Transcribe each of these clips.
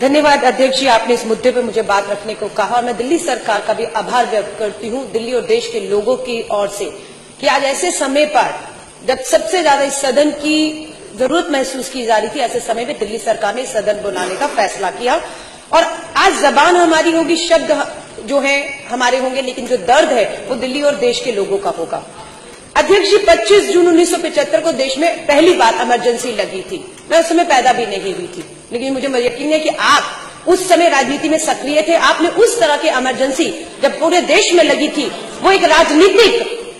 धन्यवाद अध्यक्ष जी, आपने इस मुद्दे पर मुझे बात रखने को कहा और मैं दिल्ली सरकार का भी आभार व्यक्त करती हूं, दिल्ली और देश के लोगों की ओर से, कि आज ऐसे समय पर जब सबसे ज्यादा इस सदन की जरूरत महसूस की जा रही थी, ऐसे समय में दिल्ली सरकार ने सदन बुलाने का फैसला किया। और आज जबान हमारी होगी, शब्द जो है हमारे होंगे, लेकिन जो दर्द है वो दिल्ली और देश के लोगों का होगा। अध्यक्ष जी, 25 जून 1975 को देश में पहली बार इमरजेंसी लगी थी। मैं उस समय पैदा भी नहीं हुई थी, लेकिन मुझे यकीन है कि आप उस समय राजनीति में सक्रिय थे। आपने उस तरह की इमरजेंसी जब पूरे देश में लगी थी, वो एक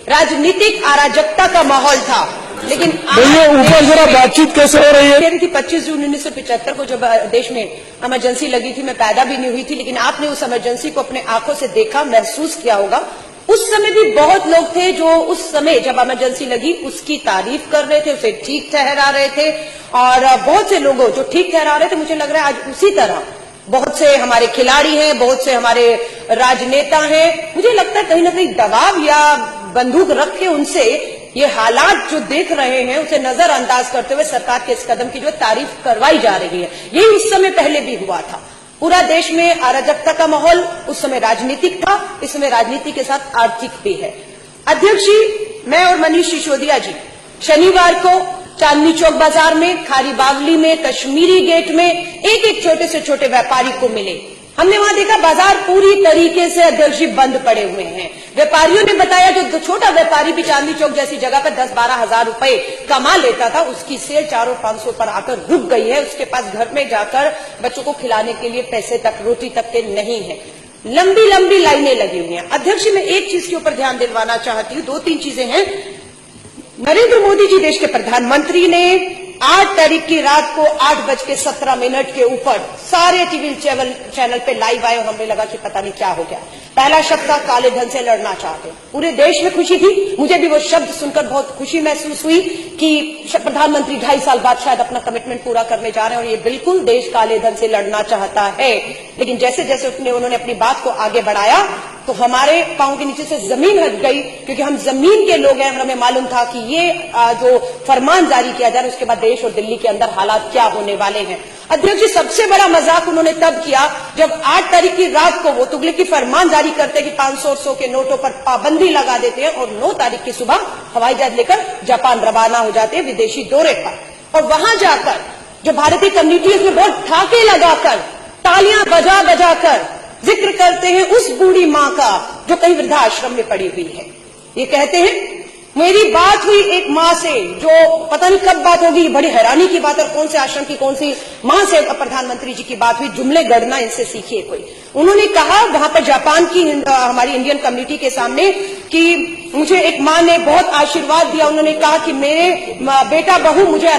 राजनीतिक अराजकता का माहौल था। लेकिन ऊपर जरा बातचीत कैसे हो रही है? 25 जून 1975 को जब देश में इमरजेंसी लगी थी, मैं पैदा भी नहीं हुई थी, लेकिन आपने उस इमरजेंसी को अपने आंखों से देखा, महसूस किया होगा। उस समय भी बहुत लोग थे जो उस समय जब इमरजेंसी लगी उसकी तारीफ कर रहे थे, उसे ठीक ठहरा रहे थे। और बहुत से लोगों जो ठीक ठहरा रहे थे, मुझे लग रहा है आज उसी तरह बहुत से हमारे खिलाड़ी हैं, बहुत से हमारे राजनेता हैं। मुझे लगता है कहीं ना कहीं दबाव या बंदूक रख के उनसे ये हालात जो देख रहे हैं उसे नजरअंदाज करते हुए सरकार के इस कदम की जो तारीफ करवाई जा रही है। यही उस समय पहले भी हुआ था। पूरा देश में अराजकता का माहौल उस समय राजनीतिक था, इस समय राजनीति के साथ आर्थिक भी है। अध्यक्ष जी, मैं और मनीष सिसोदिया जी शनिवार को चांदनी चौक बाजार में, खारी बावली में, कश्मीरी गेट में एक छोटे से छोटे व्यापारी को मिले। हमने वहां देखा बाजार पूरी तरीके से अध्यक्ष जी बंद पड़े हुए हैं। व्यापारियों ने बताया जो छोटा व्यापारी भी चांदनी चौक जैसी जगह पर 10-12 हजार रुपए कमा लेता था, उसकी सेल 400-500 पर आकर रुक गई है। उसके पास घर में जाकर बच्चों को खिलाने के लिए पैसे तक, रोटी तक के नहीं है। लंबी लंबी लाइनें लगी हुई हैं। अध्यक्ष जी, मैं एक चीज के ऊपर ध्यान दिलवाना चाहती हूँ, 2-3 चीजें हैं। नरेंद्र मोदी जी देश के प्रधानमंत्री ने 8 तारीख की रात को 8:17 के ऊपर सारे टीवी चैनल पे लाइव आए और हमें लगा कि पता नहीं क्या हो गया। पहला शब्द था काले धन से लड़ना चाहते। पूरे देश में खुशी थी, मुझे भी वो शब्द सुनकर बहुत खुशी महसूस हुई कि प्रधानमंत्री 2.5 साल बाद शायद अपना कमिटमेंट पूरा करने जा रहे हैं और ये बिल्कुल देश काले धन से लड़ना चाहता है। लेकिन जैसे जैसे उन्होंने अपनी बात को आगे बढ़ाया तो हमारे पांव के नीचे से जमीन हट गई, क्योंकि हम जमीन के लोग हैं और हमें मालूम था कि ये जो फरमान जारी किया जा रहा है उसके बाद देश और दिल्ली के अंदर हालात क्या होने वाले हैं। अध्यक्ष जी, सबसे बड़ा मजाक उन्होंने तब किया जब 8 तारीख की रात को वो तुगलकी फरमान जारी करते कि 500 और 100 के नोटों पर पाबंदी लगा देते हैं और 9 तारीख की सुबह हवाई जहाज लेकर जापान रवाना हो जाते हैं विदेशी दौरे पर। और वहां जाकर जो भारतीय कम्युनिटी उसमें बहुत ठाके लगाकर, तालियां बजा बजा कर जिक्र करते हैं उस बूढ़ी मां का जो कहीं वृद्धाश्रम में पड़ी हुई है। ये कहते हैं, मेरी बात हुई एक मां से जो पता नहीं कब बात होगी, बड़ी हैरानी की बात है, कौन से आश्रम की कौन सी मां से प्रधानमंत्री जी की बात हुई, जुमले गढ़ना इनसे सीखिए कोई। उन्होंने कहा वहां पर जापान की हमारी इंडियन कम्युनिटी के सामने कि मुझे एक मां ने बहुत आशीर्वाद दिया। उन्होंने कहा कि मेरे बेटा बहू मुझे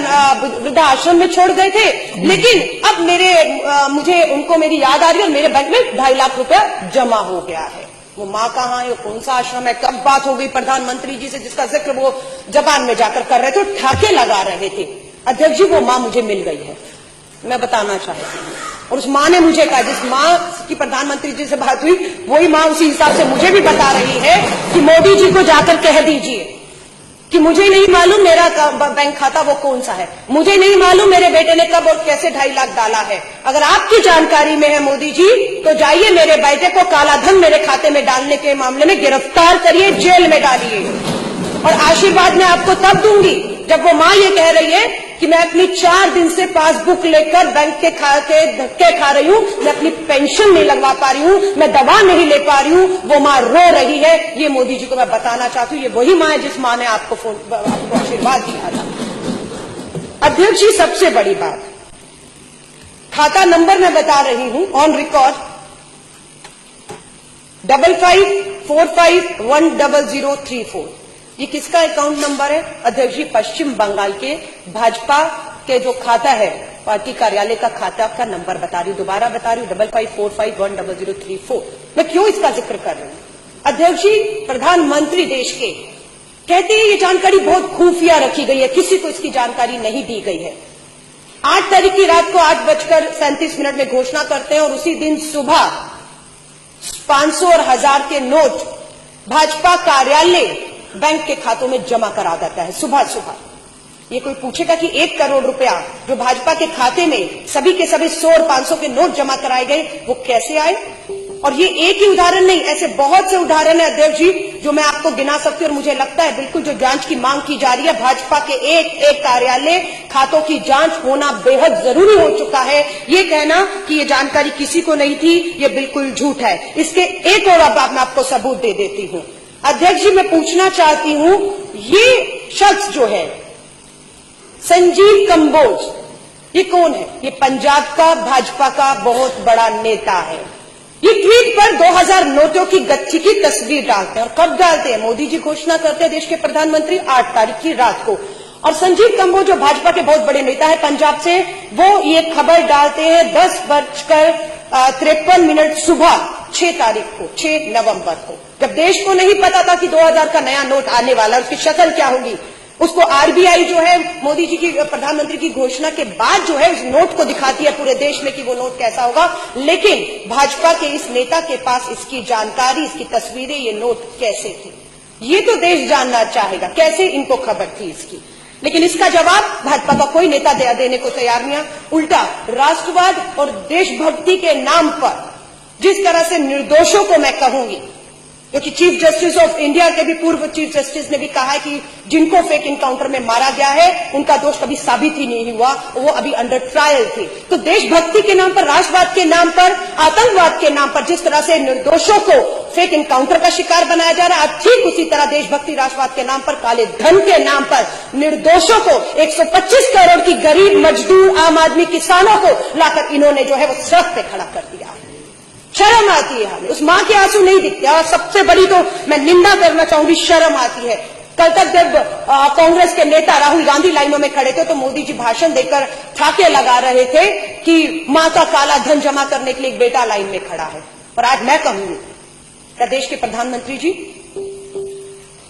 वृद्धाश्रम में छोड़ गए थे, लेकिन अब मुझे उनको मेरी याद आ रही है और मेरे बैंक में 2.5 लाख रुपया जमा हो गया है। वो मां कहाँ है, कौन सा आश्रम है, कब बात हो गई प्रधानमंत्री जी से जिसका जिक्र वो जापान में जाकर कर रहे थे, ठाके लगा रहे थे। अध्यक्ष जी, वो मां मुझे मिल गई है, मैं बताना चाहती हूँ। और उस मां ने मुझे कहा, जिस मां की प्रधानमंत्री जी से बात हुई वही मां उसी हिसाब से मुझे भी बता रही है कि मोदी जी को जाकर कह दीजिए कि मुझे नहीं मालूम मेरा बैंक खाता वो कौन सा है, मुझे नहीं मालूम मेरे बेटे ने कब और कैसे 2.5 लाख डाला है। अगर आपकी जानकारी में है मोदी जी, तो जाइए मेरे बेटे को काला धन मेरे खाते में डालने के मामले में गिरफ्तार करिए, जेल में डालिए। और आशीर्वाद मैं आपको तब दूंगी जब वो मां ये कह रही है कि मैं अपनी 4 दिन से पासबुक लेकर बैंक के धक्के खा रही हूं, मैं अपनी पेंशन नहीं लगवा पा रही हूं, मैं दवा नहीं ले पा रही हूं, वो मां रो रही है। ये मोदी जी को मैं बताना चाहती हूं, ये वही मां है जिस मां ने आपको आशीर्वाद दिया था। अध्यक्ष जी, सबसे बड़ी बात, खाता नंबर मैं बता रही हूं ऑन रिकॉर्ड, 5545100034। ये किसका अकाउंट नंबर है अध्यक्ष जी? पश्चिम बंगाल के भाजपा के जो खाता है, पार्टी कार्यालय का खाता का नंबर बता रही हूं, दोबारा बता रही हूं, 5545100034। मैं क्यों इसका जिक्र कर रही हूं? अध्यक्ष जी, प्रधानमंत्री देश के कहते हैं ये जानकारी बहुत खुफिया रखी गई है, किसी को इसकी जानकारी नहीं दी गई है। 8 तारीख की रात को 8:37 में घोषणा करते हैं और उसी दिन सुबह 500 और 1000 के नोट भाजपा कार्यालय बैंक के खातों में जमा करा देता है सुबह सुबह। ये कोई पूछेगा कि 1 करोड़ रुपया जो भाजपा के खाते में सभी के सभी 100 और 500 के नोट जमा कराए गए, वो कैसे आए? और ये एक ही उदाहरण नहीं, ऐसे बहुत से उदाहरण है अध्यक्ष जी जो मैं आपको गिना सकती हूँ। और मुझे लगता है बिल्कुल जो जांच की मांग की जा रही है, भाजपा के एक एक कार्यालय खातों की जांच होना बेहद जरूरी हो चुका है। ये कहना कि ये जानकारी किसी को नहीं थी, ये बिल्कुल झूठ है। इसके एक और अब मैं आपको सबूत दे देती हूँ। अध्यक्ष जी, मैं पूछना चाहती हूँ, ये शख्स जो है संजीव कंबोज, ये कौन है? ये पंजाब का भाजपा का बहुत बड़ा नेता है। ये ट्वीट पर 2000 नोटों की गच्छी की तस्वीर डालते हैं। और कब डालते हैं? मोदी जी घोषणा करते हैं देश के प्रधानमंत्री 8 तारीख की रात को। और संजीव कंबोज जो भाजपा के बहुत बड़े नेता है पंजाब से, वो ये खबर डालते हैं 10:53 सुबह 6 तारीख को, 6 नवंबर को, जब देश को नहीं पता था कि 2000 का नया नोट आने वाला, उसकी शक्ल क्या होगी। उसको आरबीआई जो है मोदी जी की, प्रधानमंत्री की घोषणा के बाद जो है उस नोट को दिखाती है पूरे देश में कि वो नोट कैसा होगा। लेकिन भाजपा के इस नेता के पास इसकी जानकारी, इसकी तस्वीरें, ये नोट कैसे थी, ये तो देश जानना चाहेगा, कैसे इनको खबर थी इसकी। लेकिन इसका जवाब भाजपा का कोई नेता देने को तैयार नहीं है। उल्टा राष्ट्रवाद और देशभक्ति के नाम पर जिस तरह से निर्दोषों को मैं कहूंगी, क्योंकि चीफ जस्टिस ऑफ इंडिया के भी पूर्व चीफ जस्टिस ने भी कहा है कि जिनको फेक इनकाउंटर में मारा गया है उनका दोष कभी साबित ही नहीं हुआ, वो अभी अंडर ट्रायल थे। तो देशभक्ति के नाम पर, राष्ट्रवाद के नाम पर, आतंकवाद के नाम पर जिस तरह से निर्दोषों को फेक इनकाउंटर का शिकार बनाया जा रहा है, ठीक उसी तरह देशभक्ति राष्ट्रवाद के नाम पर, काले धन के नाम पर निर्दोषों को, 125 करोड़ की गरीब मजदूर आम आदमी किसानों को लाकर इन्होंने जो है वो सड़क पे खड़ा कर दिया। शर्म आती है हमें, उस मां के आंसू नहीं दिखते। और सबसे बड़ी तो मैं निंदा करना चाहूंगी, शर्म आती है। कल तक जब कांग्रेस के नेता राहुल गांधी लाइनों में खड़े थे तो मोदी जी भाषण देकर ठाके लगा रहे थे कि मां का काला धन जमा करने के लिए एक बेटा लाइन में खड़ा है। और आज मैं कहूंगी, क्या देश के प्रधानमंत्री जी,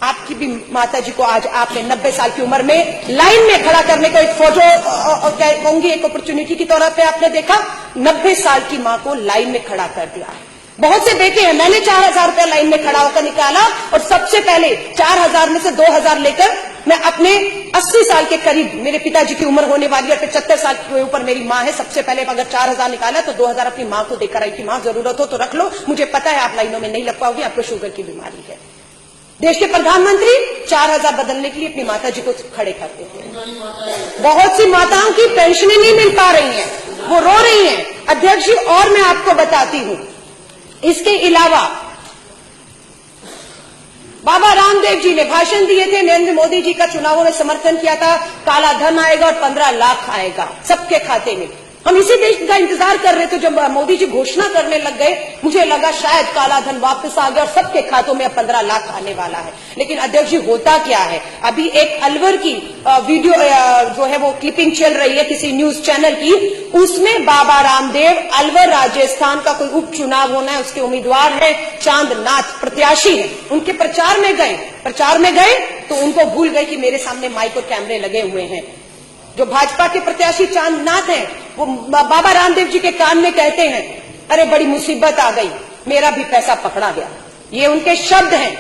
आपकी भी माता जी को आज आपने 90 साल की उम्र में लाइन में खड़ा करने को एक फोटो कहूंगी, एक अपॉर्चुनिटी की तौर पे आपने देखा, 90 साल की मां को लाइन में खड़ा कर दिया है। बहुत से देखे हैं, मैंने 4000 रुपया लाइन में खड़ा होकर निकाला और सबसे पहले 4000 में से 2000 लेकर मैं अपने 80 साल के करीब, मेरे पिताजी की उम्र होने वाली है, 75 साल के ऊपर मेरी मां है, सबसे पहले अगर 4000 निकाला तो 2000 अपनी मां को देकर आई कि मां जरूरत हो तो रख लो, मुझे पता है आप लाइनों में नहीं लग पाओगी, आपको शुगर की बीमारी है। देश के प्रधानमंत्री 4000 बदलने के लिए अपनी माता जी को खड़े करते हैं। बहुत सी माताओं की पेंशनें नहीं मिल पा रही हैं, वो रो रही हैं। अध्यक्ष जी, और मैं आपको बताती हूं, इसके अलावा बाबा रामदेव जी ने भाषण दिए थे, नरेंद्र मोदी जी का चुनावों में समर्थन किया था, काला धन आएगा और 15 लाख आएगा सबके खाते में। हम इसी देश का इंतजार कर रहे थे। जब मोदी जी घोषणा करने लग गए, मुझे लगा शायद काला धन वापस आ गया और सबके खातों में अब 15 लाख आने वाला है। लेकिन अध्यक्ष जी, होता क्या है, अभी एक अलवर की वीडियो जो है वो क्लिपिंग चल रही है किसी न्यूज चैनल की, उसमें बाबा रामदेव, अलवर राजस्थान का कोई उपचुनाव होना है, उसके उम्मीदवार है, चांदनाथ प्रत्याशी है, उनके प्रचार में गए तो उनको भूल गए कि मेरे सामने माइक और कैमरे लगे हुए हैं। जो भाजपा के प्रत्याशी चांदनाथ हैं, वो बाबा रामदेव जी के कान में कहते हैं, अरे बड़ी मुसीबत आ गई, मेरा भी पैसा पकड़ा गया। ये उनके शब्द हैं।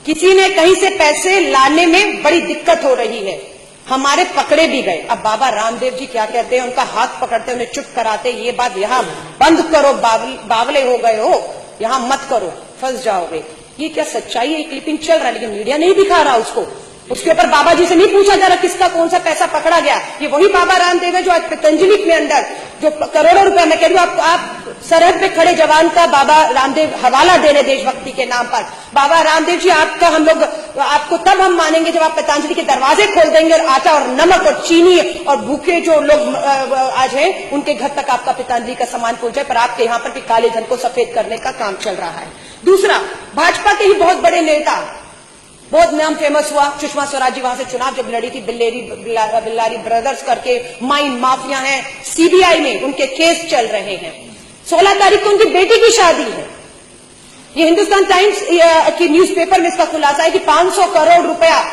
किसी ने कहीं से पैसे लाने में बड़ी दिक्कत हो रही है, हमारे पकड़े भी गए। अब बाबा रामदेव जी क्या कहते हैं, उनका हाथ पकड़ते, उन्हें चुप कराते, ये बात यहां बंद करो, बावले हो गए हो, यहां मत करो, फंस जाओगे। ये क्या सच्चाई है? क्लिपिंग चल रहा है लेकिन मीडिया नहीं दिखा रहा उसको। उसके ऊपर बाबा जी से नहीं पूछा जा रहा किसका कौन सा पैसा पकड़ा गया। ये वही बाबा रामदेव है जो आज पतंजलि में अंदर जो करोड़ों रुपया, मैं कह रही हूं, आप सरहद पे खड़े जवान का बाबा रामदेव हवाला दे रहे देशभक्ति के नाम पर। बाबा रामदेव जी, आपका हम लोग आपको तब हम मानेंगे जब आप पतंजलि के दरवाजे खोल देंगे और आटा और नमक और चीनी और भूखे जो लोग आज हैं उनके घर तक आपका पतंजलि का सामान पहुंच जाए। पर आपके यहाँ पर भी काले धन को सफेद करने का काम चल रहा है। दूसरा, भाजपा के ही बहुत बड़े नेता, बहुत नाम फेमस हुआ, सुषमा स्वराज जी वहां से चुनाव जब लड़ी थी, बिल्लारी ब्रदर्स करके माइन माफिया हैं, सीबीआई में उनके केस चल रहे हैं। 16 तारीख को उनकी बेटी की शादी है। ये हिंदुस्तान टाइम्स की न्यूज़पेपर में इसका खुलासा है कि 500 करोड़ रुपया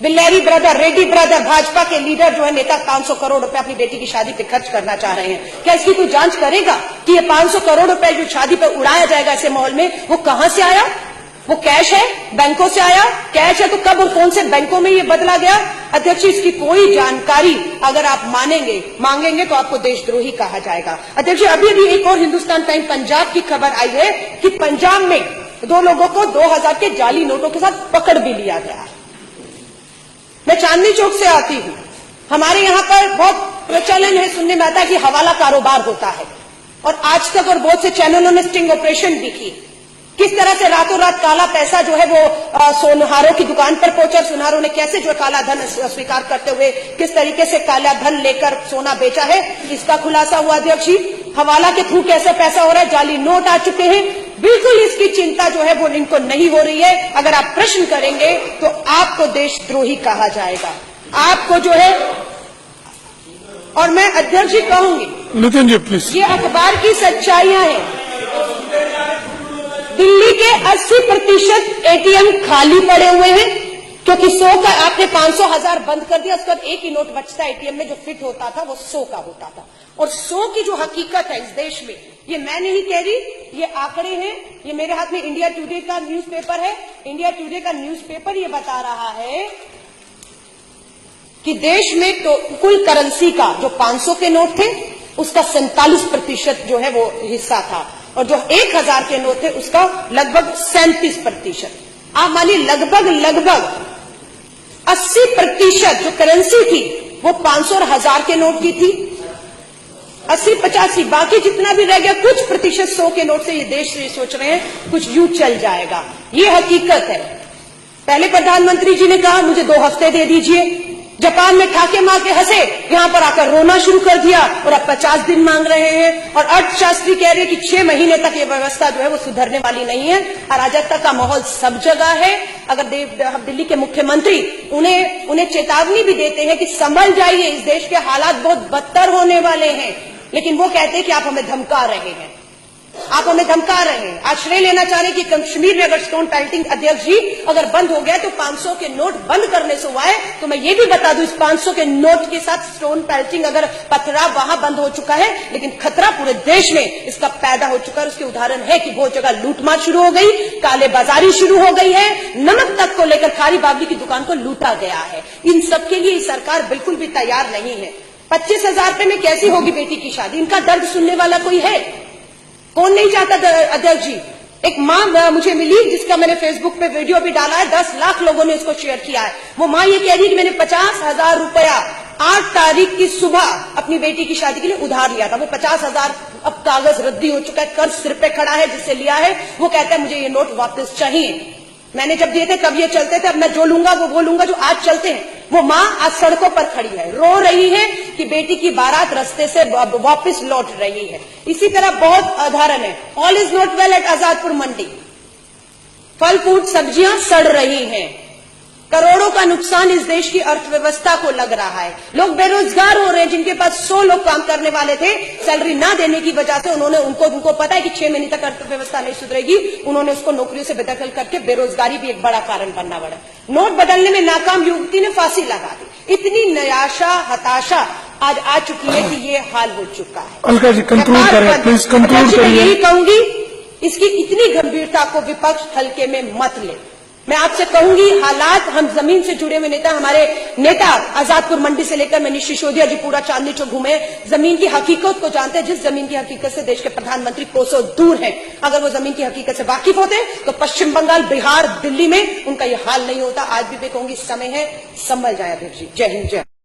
बिल्लारी ब्रदर, रेड्डी ब्रदर, भाजपा के लीडर जो है नेता, 500 करोड़ रुपया अपनी बेटी की शादी पे खर्च करना चाह रहे हैं। क्या इसकी कोई जांच करेगा कि ये 500 करोड़ रुपया जो शादी पर उड़ाया जाएगा ऐसे माहौल में, वो कहां से आया? वो कैश है, बैंकों से आया, कैश है तो कब और कौन से बैंकों में ये बदला गया? अध्यक्ष जी, इसकी कोई जानकारी अगर आप मांगेंगे तो आपको देशद्रोही कहा जाएगा। अध्यक्ष जी, अभी एक और हिंदुस्तान टाइम पंजाब की खबर आई है कि पंजाब में 2 लोगों को 2000 के जाली नोटों के साथ पकड़ भी लिया गया। मैं चांदनी चौक से आती हूं, हमारे यहां पर बहुत प्रचलन है, सुनने में आता है कि हवाला कारोबार होता है, और आज तक और बहुत से चैनलों ने स्टिंग ऑपरेशन भी की। किस तरह से रातों रात काला पैसा जो है वो सोनहारों की दुकान पर पहुंचा, सुनहारों ने कैसे जो काला धन स्वीकार करते हुए किस तरीके से काला धन लेकर सोना बेचा है, इसका खुलासा हुआ। अध्यक्ष जी, हवाला के थ्रू कैसे पैसा हो रहा है, जाली नोट आ चुके हैं, बिल्कुल इसकी चिंता जो है वो इनको नहीं हो रही है। अगर आप प्रश्न करेंगे तो आपको देशद्रोही कहा जाएगा, आपको जो है। और मैं अध्यक्ष जी कहूंगी, नितिन जी प्लीज, ये अखबार की सच्चाइयां हैं। दिल्ली के 80% एटीएम खाली पड़े हुए हैं, क्योंकि 100 का आपने 500,000 बंद कर दिया, उसके बाद एक ही नोट बचता एटीएम में जो फिट होता था वो 100 का होता था। और 100 की जो हकीकत है इस देश में, ये मैं नहीं कह रही, ये आंकड़े हैं, ये मेरे हाथ में इंडिया टुडे का न्यूज़पेपर है। इंडिया टुडे का न्यूज़पेपर ये बता रहा है कि देश में तो कुल करेंसी का जो 500 के नोट थे उसका 47% जो है वो हिस्सा था, और जो 1000 के नोट थे उसका लगभग 37%। आप मानिए लगभग 80% जो करेंसी थी वो 500 और 1000 के नोट की थी। 80-85 बाकी जितना भी रह गया, कुछ प्रतिशत 100 के नोट से ये देश ये सोच रहे हैं कुछ यूं चल जाएगा। ये हकीकत है। पहले प्रधानमंत्री जी ने कहा मुझे 2 हफ्ते दे दीजिए, जापान में ठाके मार के हंसे, यहां पर आकर रोना शुरू कर दिया, और अब 50 दिन मांग रहे हैं। और अर्थशास्त्री कह रहे हैं कि 6 महीने तक ये व्यवस्था जो है वो सुधरने वाली नहीं है। अराजकता का माहौल सब जगह है। अगर दिल्ली के मुख्यमंत्री उन्हें चेतावनी भी देते हैं कि संभल जाइए, इस देश के हालात बहुत बदतर होने वाले हैं, लेकिन वो कहते हैं कि आप हमें धमका रहे हैं, आप हमें धमका रहे हैं। आश्रय लेना चाह रहे कि कश्मीर में अगर स्टोन पेल्टिंग, अध्यक्ष जी, अगर बंद हो गया तो 500 के नोट बंद करने से हुआ है। तो मैं ये भी बता दूं, इस 500 के नोट के साथ स्टोन पेल्टिंग अगर पथराव वहां बंद हो चुका है, लेकिन खतरा पूरे देश में इसका पैदा हो चुका है। उसके उदाहरण है कि बहुत जगह लूटमार शुरू हो गई, कालेबाजारी शुरू हो गई है, नमक तक को लेकर खारी बाबली की दुकान को लूटा गया है। इन सबके लिए सरकार बिल्कुल भी तैयार नहीं है। 25,000 रुपए में कैसी होगी बेटी की शादी? इनका दर्द सुनने वाला कोई है? कौन नहीं चाहता? अध्यक्ष जी, एक मां मुझे मिली जिसका मैंने फेसबुक पे वीडियो भी डाला है, 10 लाख लोगों ने इसको शेयर किया है। वो मां ये कह रही है कि मैंने 50,000 रुपया 8 तारीख की सुबह अपनी बेटी की शादी के लिए उधार लिया था। वो 50,000 अब कागज रद्दी हो चुका है, कर्ज सिर पे खड़ा है जिससे लिया है। वो कहता है मुझे ये नोट वापस चाहिए। मैंने जब दिए थे तब ये चलते थे, अब मैं जो लूंगा वो बोलूंगा जो आज चलते हैं। वो मां आज सड़कों पर खड़ी है, रो रही है कि बेटी की बारात रास्ते से वापस लौट रही है। इसी तरह बहुत उदाहरण है। All is not well at Azadpur Mandi, फल फूल सब्जियां सड़ रही हैं, करोड़ों का नुकसान इस देश की अर्थव्यवस्था को लग रहा है। लोग बेरोजगार हो रहे हैं, जिनके पास 100 लोग काम करने वाले थे, सैलरी ना देने की वजह से उनको पता है कि 6 महीने तक अर्थव्यवस्था नहीं सुधरेगी, उन्होंने उसको नौकरियों से बेदखल करके बेरोजगारी भी एक बड़ा कारण बनना पड़ा। नोट बदलने में नाकाम युवती ने फांसी लगा दी। इतनी निराशा, हताशा आज आ चुकी है कि ये हाल हो चुका है। अलका जी कंक्लूड करें प्लीज, कंक्लूड करिए। यही कहूंगी, इसकी इतनी गंभीरता को विपक्ष हल्के में मत ले। मैं आपसे कहूंगी, हालात, हम जमीन से जुड़े हुए नेता, हमारे नेता आजादपुर मंडी से लेकर मनीष सिसोदिया जी पूरा चांदनी चौक घूमे, जमीन की हकीकत को जानते हैं। जिस जमीन की हकीकत से देश के प्रधानमंत्री कोसों दूर हैं, अगर वो जमीन की हकीकत से वाकिफ होते तो पश्चिम बंगाल, बिहार, दिल्ली में उनका ये हाल नहीं होता। आज भी मैं कहूंगी समय है, संभल जाए अध्यक्ष जी। जय हिंद, जय।